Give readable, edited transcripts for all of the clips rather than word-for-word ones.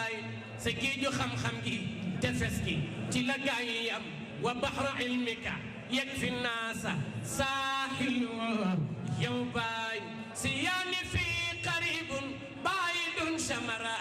baay sa géeju xam-xam gi tefes gi ci la gaay yi am wa bahru ilmika yakfi naasa saahilu yow baay si yaani fii qaribun baidun shamara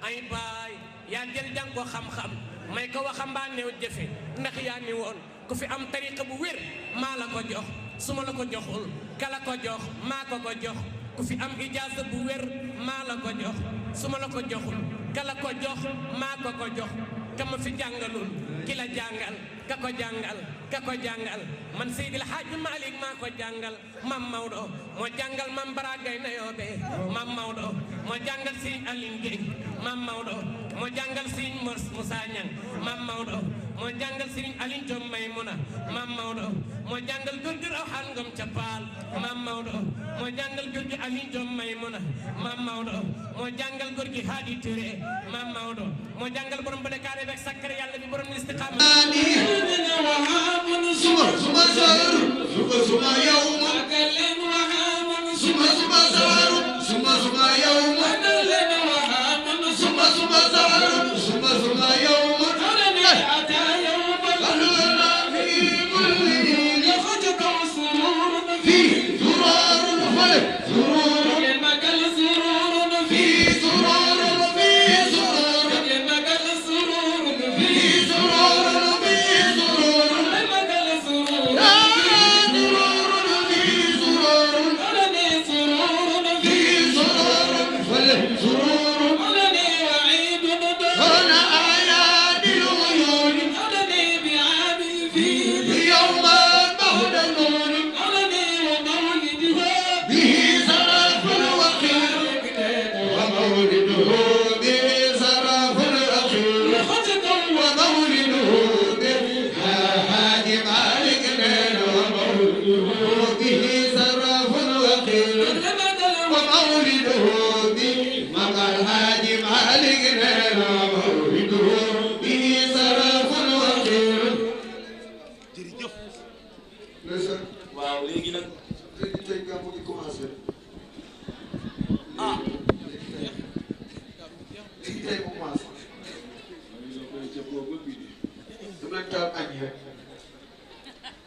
ay baay yaa jël jàng ko xam-xam may ko waxambaaneew jëfe ndax yaa ni woon ku fi am tariqa bu wér maa la ko jox su ma la ko joxul kala ko jox maa ko ko jox ku fi am ijaaza bu wér maa la ko jox su ma la ko joxul kala ko jox maa ko ko jox kama fi jàngalul ki la jàngal ka ko jàngal man Seydil Hadji Malick maa ko jàngal Mam Maodo moo jàngal Mam Baragay na yoobe Mam Maodo moo jàngal Serigne Aline Gueye Mam Maodo moo jàngal Serigne Moussa Niang Mam Maodo moo jàngal Serigne Aline Diom Maymuna Mam Maodo moo jàngal góor gi Rawaan Ngom ca Paal Mam Maodo moo jàngal góor gi Aline Diom Maymuna Mam Maodo moo jàngal góor gi Hadi Touré Mam Maodo moo jàngal borom ba Dakar rek sakkar yàlla bi borom istiqaama suma sar suma yawm kallan wa haman suma sar suma yawm kallan wa haman suma sar suma yawm ata yawm alwana fi kulli yakhjuka surur fi surur falak surur magal surur fi surur fi surur magal surur fi surur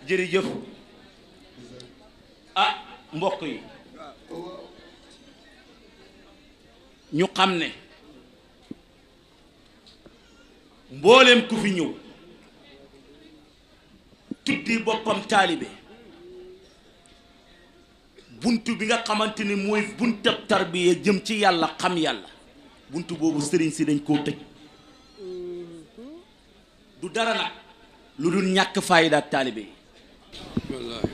jërëjëf ah mbokk yi ñu xam ne mbooleem ku fi ñëw tuddi boppam taalibe buntu bi nga xamante ni mooy buntab tarbiya jëm ci yàlla xam yàlla buntu boobu sëriñ si dañ koo tëj du dara nag lu dul ñàkk fayda ak taalibe yi wallahi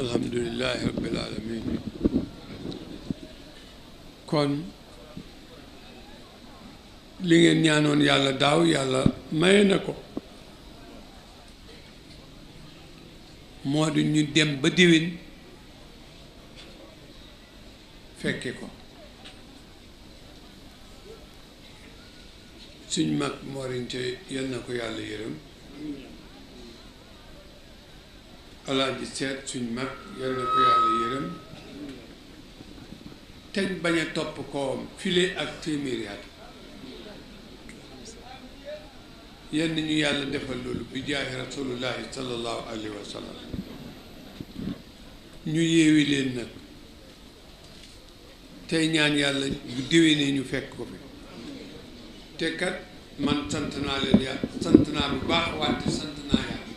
alhamdulillahi rabbil alamin kon li ngeen ñaanoon yàlla daaw yàlla maye na ko moo di ñu dem ba déwén fekke ko suñ mag moorinte yal na ko yàlla yërëm alaaji seet suñ mag yal na ko yàlla yërëm teñ bañ a topp kawam file ak téeméeri at yenn ñu yàlla defal loolu bi jaahi rasulullahi sallallahu alayhi wa sallam ñu yeewi leen nag tey ñaan yàlla bu déwénee ñu fekk ko fi te kat man sant naa leen yàlla sant naa bu baax wante sant naa yàlla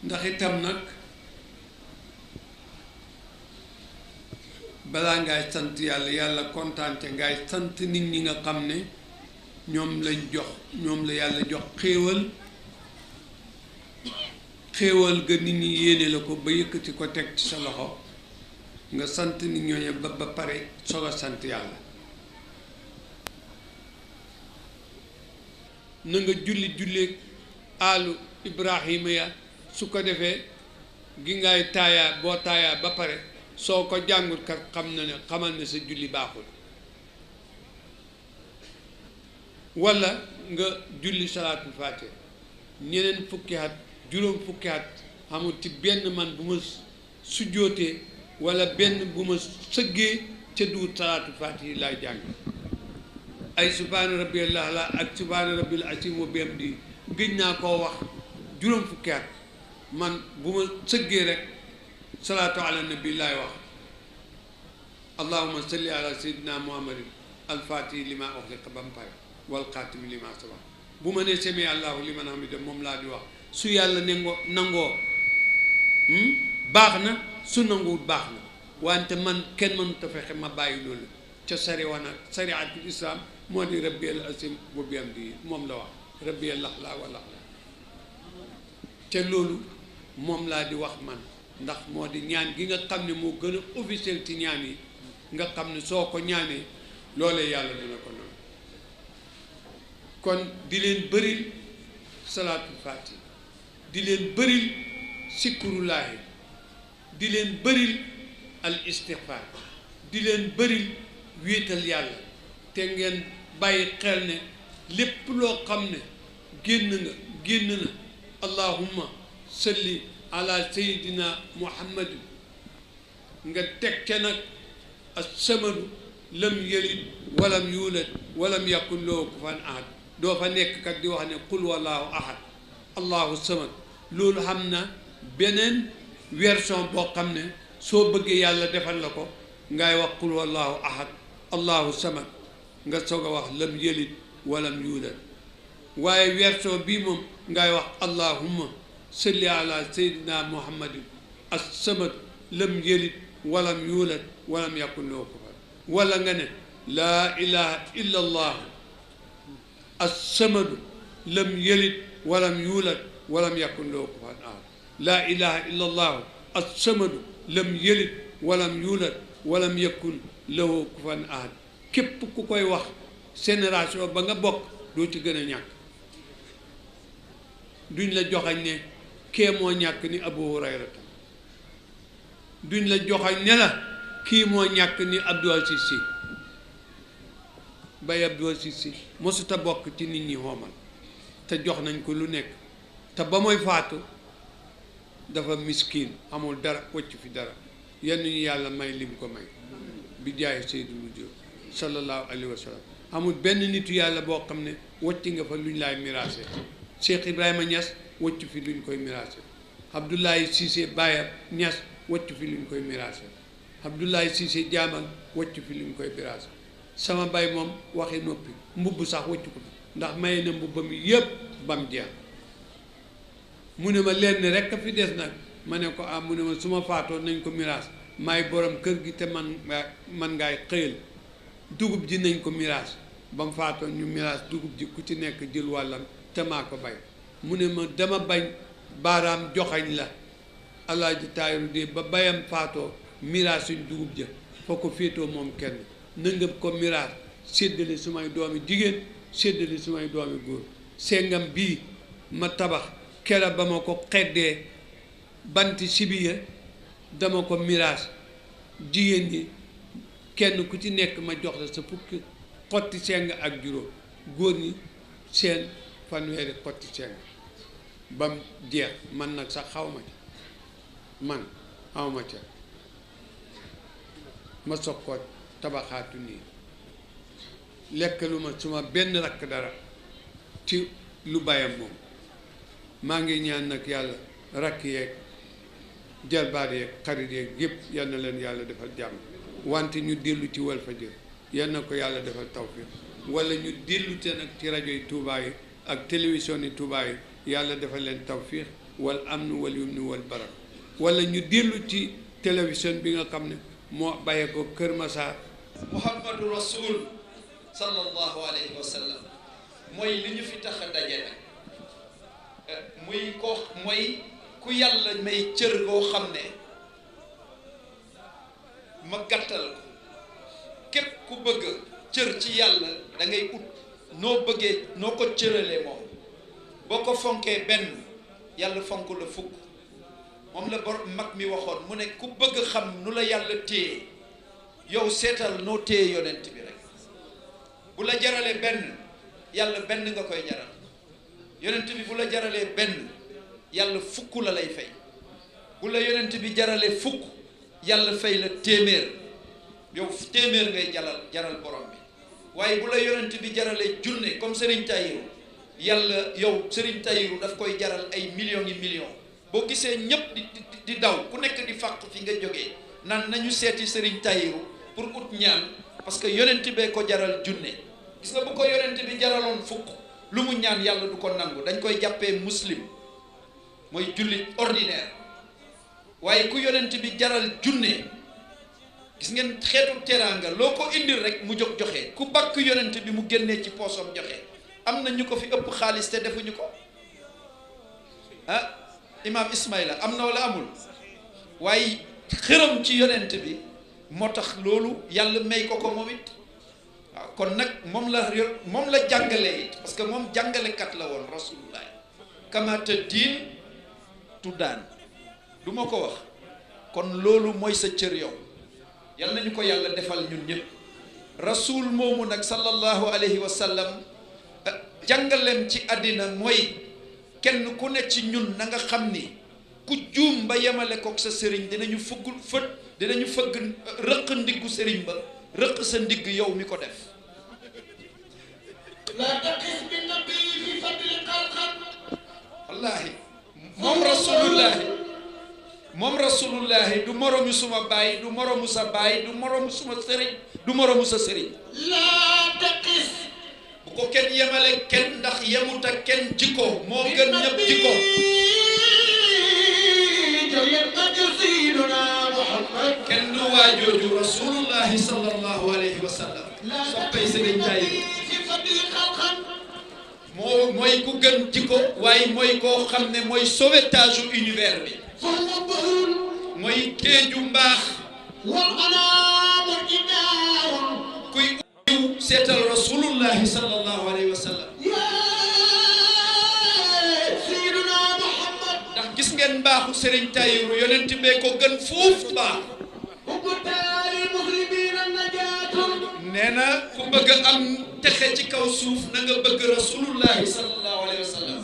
ndax itam nag balaa ngay sant yàlla yàlla kontaan te ngay sant nit ñi nga xam ne ñoom la yàlla jox xéewal ga nit ñi yéene la ko ba yëkkati ko teg ci sa loxo nga sant nit ñooñu ba pare soog a sant yàlla na nga julli aalu Ibrahima ya su ko defee gi ngay taayaa boo taayaa ba pare soo ko jàngut kat xamal ne sa julli baaxul walla nga julli salaatul faatiha ñeneen fukki at juróom fukki at xamul ci benn man bu ma sujjootee walla benn bu ma sëggee ca duut salaatu fatihi laay jàng ay subhaana rabbiyal a'la ak subhaana rabbil azim wa bihamdi gëj naa koo wax juróom fukki at man bu ma sëggee rek salaatu ala nabi laay wax allahumma salli ala sayyidina muhammadin alfatihi lima ughliqa ba mu pare wal xaatimi lima sabaq bu ma nee sami allahu liman hamida moom laa di wax su yàlla nangoo baax na su nanguwut baax na wante man kenn mënut a fexe ma bàyyi loolu ca sariatul islam moo di rabbiyal azim wa bihamdi moom la wax rabbiyal a'la wal a'la ca loolu moom laa di wax man ndax moo di ñaan gi nga xam ne moo gën a officiel ci ñaan yi nga xam ne soo ko ñaanee loolee yàlla dina ko nangu kon di leen bëril salaatul faati di leen bëril sikkurulaahi di leen bëril al istixfaar di leen bëril wéetal yàlla te ngeen bàyyi xel ne lépp loo xam ne génn na allahumma salli ala sayyidina muhammadin nga teg ca nag as-samadu lam yalid walam yulad walam yakun lahu kufuwan ahad doo fa nekk kat di wax ne qul wallahu ahad allahu samad loolu xam na beneen version boo xam ne soo bëggee yàlla defal la ko ngay wax qul wallahu ahad allahu samad nga soog a wax lam yalid walam yulad waaye version bii moom ngay wax allahumma salli ala sayyidina muhammadin as-samad lam yalid walam yulad walam yakun lahu kufuwan wala nga ne laa ilaha illa allah as-samadu lam yalid walam yulad walam yakun lahu kufuwan ahad laa ilaha illa allah as-samadu lam yalid walam yulad walam yakun lahu kufuwan ahad képp ku koy wax génération ba nga bokk doo ci gën a ñàkk duñ la joxañ ne kee moo ñàkk ni Abu Hurayrata duñ la joxañ ne la kii moo ñàkk ni Abdou Aziz Sy Baye Abdou Aziz Sy mosuta bokk ci nit ñi xoomal te jox nañ ko lu nekk te ba mooy faatu dafa miskin amul dara wëcc fi dara yenn ñu yàlla may lim ko may bi jaay Seydou Diop sallallahu alayhi wa sallam amul benn nitu yàlla boo xam ne wëcc nga fa luñ laay miraase Cheikh Ibrahima Niass wëcc fi luñ koy miraase Abdoulaye Cissé Baye Niass wëcc fi luñ koy miraase Abdoulaye Cissé jaamal wëcc fi luñ koy miraase sama bay moom waxi noppi mbubb sax wëcc ko ndax maye na mbubbam yépp bam jeex mu ne ma lenn rek a fi des nag ma ne ko am mu ne ma su ma faatoo nañ ko miraas maay borom kër gi te man ngaay xëyal dugub ji nañ ko miraas ba mu faatoo ñu miraas dugub ji ku ci nekk jël wàllam te maa ko bay mu ne ma dama bañ baaraam joxañ la alaaji taayiru de ba bayam faatoo miraas suñ dugub ja foo ko féetoo moom kenn na nga ko miraas séddale sumay doomi jigéen séddale sumay doomi góor sengam bii ma tabax kera ba ma ko xeddee banti sibiya dama ko miraas jigéen ñi kenn ku ci nekk ma jox la sa fukki xotti seng ak juróom góor ñi seen fanweeri xotti seng bam jeex man nag sax xaw ma ca man xaw ma ca ma soog ko tabaxaatu nii lekk lu ma suma benn rakk dara ci lu bayam moom maa ngi ñaan nag yàlla rakk yeeg jarbaat yeeg xarit yeeg yëpp yal na leen yàlla defal jàmm wante ñu dellu ci Walfadjri yal na ko yàlla defal tawfiq wala ñu dellu te nag ci rajo yi Touba yi ak télévision yi Touba yi yàlla defal leen tawfiq wal amnu wal yumni wal barak wala ñu dellu ci télévision bi nga xam ne moo bàyyee ko Kër Massar. Muhammadu Rasul sallallahu alayhi wa sallam mooy li ñu fi tax a daje nag mooy ku yàlla may cër goo xam ne ma gàttal ko képp ku bëgg cër ci yàlla da ngay ut noo bëggee noo ko cëralee moom boo ko fonkee benn yàlla fonk la fukk moom la bor mag mi waxoon mu ne ku bëgg xam nu la yàlla téye yow seetal noo téye yonent bi rek bu la jaralee benn yàlla benn nga koy jaral yonent bi bu la jaralee benn yàlla fukk la lay fay bu la yonent bi jaralee fukk yàlla fay la téeméer yow téeméer ngay jaral borom bi waaye bu la yonent bi jaralee junne comme Serigne Tayiru yàlla yow Serigne Tayiru daf koy jaral ay millions yi millions boo gisee ñépp di daw ku nekk di fàq fi nga jógee nan nañu seeti Serigne Tayiru pour ut ñaan parce que yonent bee ko jaral junne gis nga bu ko yonent bi jaraloon fukk lu mu ñaan yàlla du ko nangu dañ koy jàppee muslim mooy jullit ordinaire waaye ku yonent bi jaral junne gis ngeen xeetu teraanga loo ko indil rek mu jóg joxe ku bakk yonent bi mu génnee ci poosam joxe am na ñu ko fi ëpp xaalis te defuñu ko ah imaam Ismaïla am na wala amul waaye xëram ci yonent bi moo tax loolu yàlla may ko moom it waaw kon nag moom la jàngale it parce que moom jàngalekat la woon rasulullah kamata diin tuddaan du ma ko wax kon loolu mooy sa cër yow yal nañu ko yàlla defal ñun ñëpp rasul moomu nag sallallahu alayhi wa sallam jàngaleem ci àddina mooy kenn ku ne ci ñun na nga xam ni ku juum ba yemale kook sa sëriñ dinañu fëgg rëq ndiggu sëriñ ba rëq sa ndigg yow mi ko def la taqis bi nabi fi fadli xalqan wallaahi moom rasulullahi du moromu suma baay du moromu sa baay du moromu suma sëriñ du moromu sa sëriñ la taqis bu ko kenn yemale kenn ndax yemuta kenn jikko moo gën ñëpp jikko kenn du waajooju rasulullahi sallallahu alayhi wa sallam soppay sëriñ Tayiru mooy ku gën jikko waaye mooy koo xam ne mooy sauvetage u univers bi mooy géeju mbaax kuy uyu seetal rasulullahi sallallahu alayhi wa sallam ndax gis ngeen mbaaxu Serigne Tayiru yonent bee ko gën fuuf baax nee na ku bëgg am texe ci kaw suuf na nga bëgg rasulullahi sallallahu alayhi wa sallam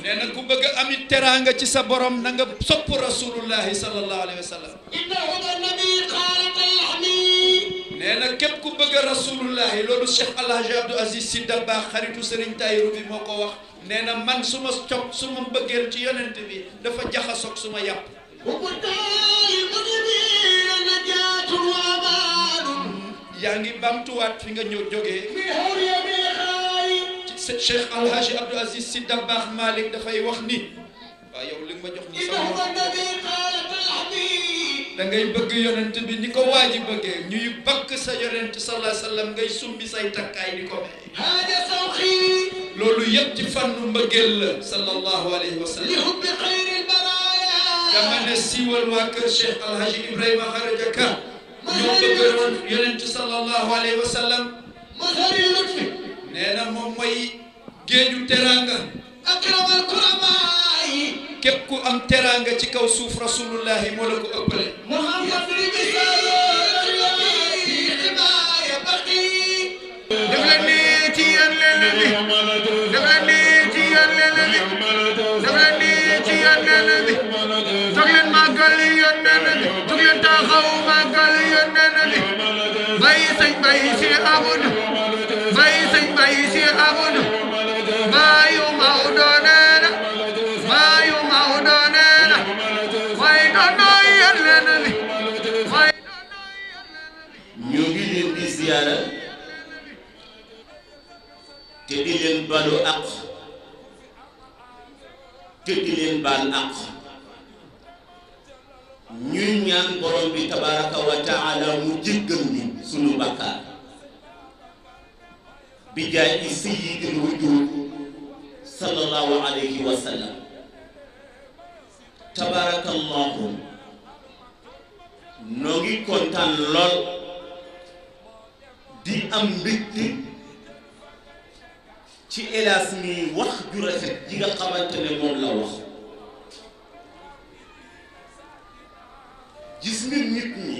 nee na ku bëgg amit teraanga ci sa borom na nga sopp rasulullahi sallallahu alayhi wa sallam nee na képp ku bëgg rasulullahi loolu Cheikh Alhaji Abdou Aziz Sy Dabakh xaritu Serigne Tayiru bi moo ko wax nee na man suma bëggeel ci yonent bi dafa jaxasoog suma yàpp yaa ngi bamtuwaat fi nga ñëw jógee ci Cheikh Alhaji Abdou Aziz Sy Dabakh Malick dafay wax ni waaw yow li nga ma jox ni sama da ngay bëgg yonent bi ni ko waaji bëggee ñuy bakk sa yonent sallallahu alayhi wa sallam ngay sumbi say takkaay di ko may loolu yëpp ci fànnu mbëggeel la sallallahu alayhi wa sallam dama ne siiwal waa kër Cheikh Alhaji Ibrahima Kharaja Ka ñoo bëggoon yonent sallallahu alayhi wa sallam nee na moom mooy géeju teraanga akramal kuramaay képp ku am teraanga ci kaw suuf rasulullahi moo la ko ëppale def leen nii ci yéen leen bi def leen nii ci yéen leen bi def leen nii ci yéen leen bi jóg leen màggal yéen leen bi jóg leen taxaw màggal yéen leen bi bàyyi sëñ bàyyi si abudu bàyyi sëñ bàyyi si abudu bàyyi Maodo nee na bàyyi Maodo nee na waaye doonoo yéen leen bi waaye doonoo yéen leen bi ñu ngi leen di ziyaara te di leen balu àq te di leen baal àq ñuy ñaan borom bi tabaraka wa taala mu jéggal ni sunu bakkaar bi jaay sayyidil wujud sallallahu alayhi wa sallam tabarakallahu noo ngi kontaan lool di am mbégte ci Elaas mi wax ju rafet ji nga xamante ne moom la wax gis nga nit ñi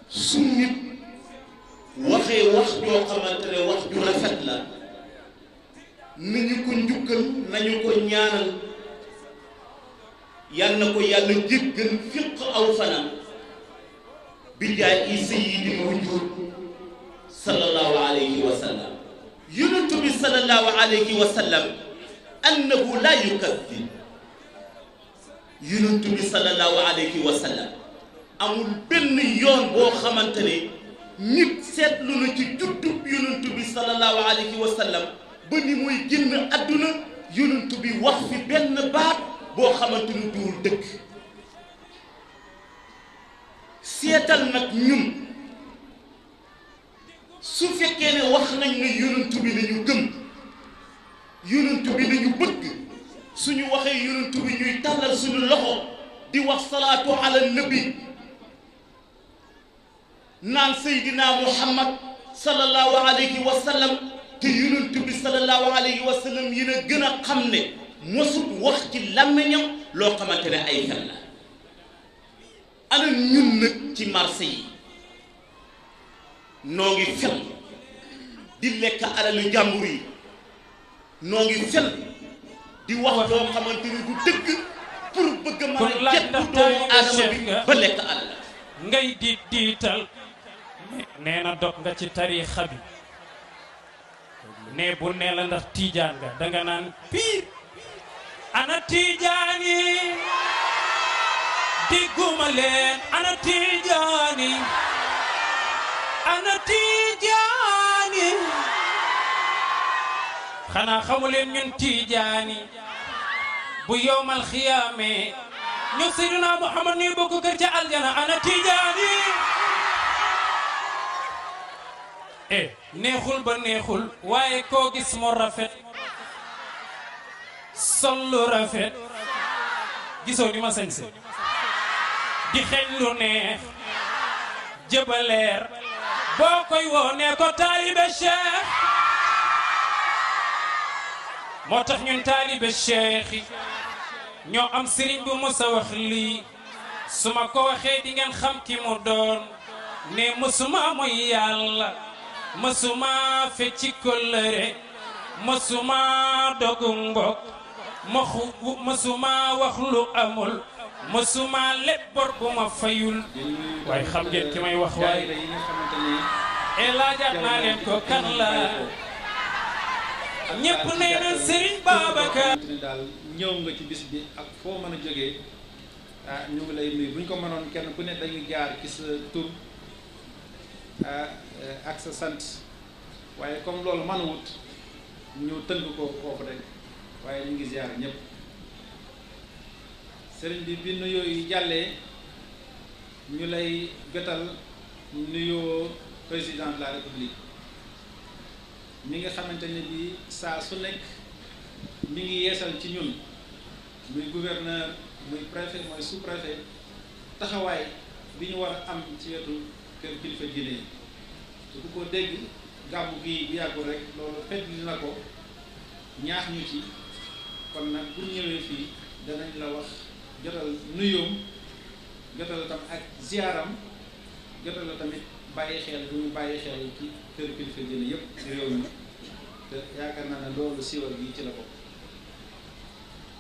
su nit waxee wax joo xamante ne wax ju rafet la nañu ko njukkal nañu ko ñaanal yal na ko yàlla jéggal fiq aw fanam bi jaay sayyidil wujud sallallahu alayhi wa sallam. yonent bi sallallahu alayhi wa sallam annahu la yukazzib. yonent bi sallallahu alayhi wa sallam amul benn yoon boo xamante ne nit seetlu na ci juddub yonent bi sallallahu alayhi wa sallam ba ni muy génn àdduna yonent bi wax fi benn baat boo xamante ni duwul dëkk. seetal nag ñun su fekkee ne wax nañ ne yonent bi lañu gëm yonent bi lañu bëgg suñu waxee yonent bi ñuy tàllal suñu loxo di wax salaatu ala nabi naan Seydina Muhammad sallallahu alayhi wa sallam te yonent bi sallallahu alayhi wa sallam yéen a gën a xam ne mosut wax ci làmmiñam loo xamante ne ay fen la. ana ñun nag ci marché yi noo ngi fen di lekk alalu jàmbur yi noo ngi fen di wax loo xamante ne du dëgg pour bëgg mën a jekku doomu aadama bi ba lekk alal ngay diital nee na dog nga ci tariixa bi ne bu nee la ndax tiijaan nga danga naan piir ana tiijaan yi digguma leen ana tiijaan yi ana tiijaan yi xanaa xamu leen ñun tiijaan yi bu yowmal xiyaame ñu Seydina Muhammad ñuy bokk kër ca aljana ana tiijaan yi neexul ba neexul waaye koo gis mu rafet sol lu rafet gisoo ni ma sañse di xeeñ lu neex jëbaleer boo koy woo ne ko taalibe cheikh moo tax ñun taalibe cheikh yi ñoo am sëriñ bu musa wax lii su ma ko waxee di ngeen xam ki mu doon ne mësuma mooy yàlla mësuma fecci kóllëre mësuma dogu mbokk mësuma wax lu amul mësuma lépp bor bu ma fayul waaye xam ngeen ki may wax waaye laajaat naa leen ko kan la ñépp nee na Serigne Babacar daal ñëw nga ci bis bi ak foo mën a jógee ñu ngi lay nuyu bu ñu ko mënoon kenn ku ne dañuy jaar ci sa tur ak sa sant waaye comme loolu mën a wut ñu tënk ko foofu rek waaye ñu ngi ziar ñëpp sëriñ bi nuyoo yi jàllee ñu lay jotal nuyoo président de la république mi nga xamante ne bi saa su nekk mi ngi yeesal ci ñun muy gouverneur muy préfet mooy sous-préfet taxawaay bi ñu war a am ci wetu kër kilifa diine yi su ko dégg gàmmu gi bu yàggul rek loolu fedd dina ko ñaax ñu ci kon nag bu ñëwee fii danañ la wax jotal nuyoom jotal tam ak ziaram jotal la tamit bàyyi xel bu ñu bàyyi xel ci kër kilifa diine yépp ci réew mi te yaakaar naa ne loolu siiwal gi ci la bokk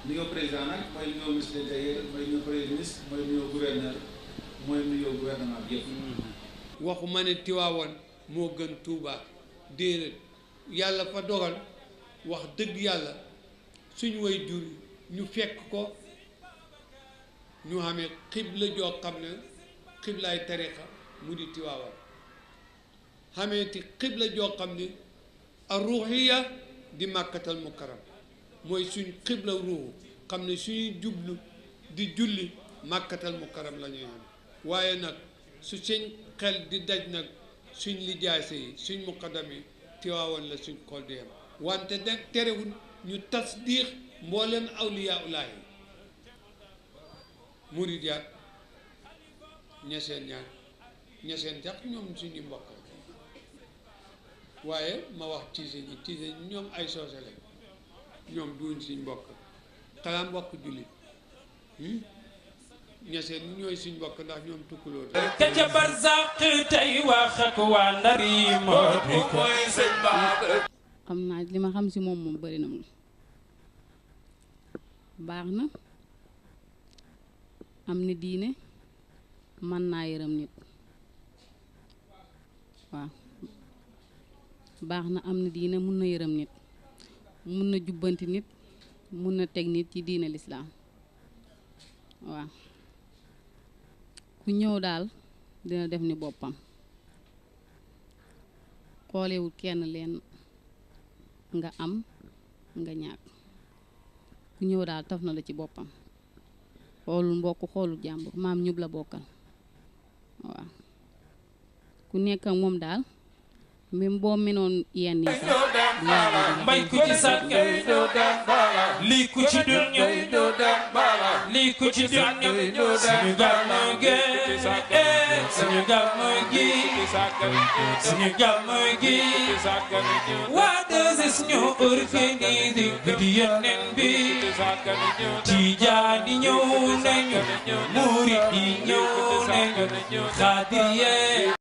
nuyoo président nag mooy nuyoo ministre de l'Intérieur mooy nuyoo premier ministre mooy nuyoo gouverneur mooy nuyoo gouvernement bi yépp waxuma ne Tiwaawan moo gën Tuuba déedéet yàlla fa dogal wax dëgg yàlla suñu way jur ñu fekk ko ñu xamee xibla joo xam ne xiblaay tarixa mu di Tiwaawan xamee ti xibla joo xam ne a ruuxiya di màkkatal mukarram mooy suñ xibla ruuxu xam ne suñuy jublu di julli màkkatal mukarram la ñuy xam waaye nag su seen xel di daj nag suñ lijaase yi suñ muqaddam yi Tiwaawan la suñ xol di yam wante nag terewul ñu tasdiix mbooleem awliyaa ulaahi murid yaat ñeseen ñaan ñeseen sax ñoom suñu mbokk waaye ma wax tiise ñi ñoom ay soose lañ ñoom duñ suñ mbokk xanaa mbokk jullit ñeseen ñooy suñ mbokk ndax ñoom tukkuloo te ca barzaq tey wax ak waa Ndar yi moo di ko xam naa li ma xam si moom bari na moom baax na am na diine mën naa yërëm nit waaw baax na am na diine mun na yërëm nit mun na jubbanti nit mun na teg nit ci diine lislaam waaw ku ñëw daal dina def ni boppam xoolewul kenn leen nga am nga ñàkk ku ñëw daal taf na la ci boppam xoolul mbokk xoolul jàmbur maam ñub la bokkal waaw ku nekk ak moom daal même boo menoon yenn yi sax mbay ku ci sàkk lii ku ci dul ñëw lii ku ci dul ñëw suñu gàmmu gi suñu gàmmu gi suñu gàmmu gi waa 2S ñoo organisé guddi Yonent bi Tijaan yi ñëw nañu murit yi ñëw nañu xaadir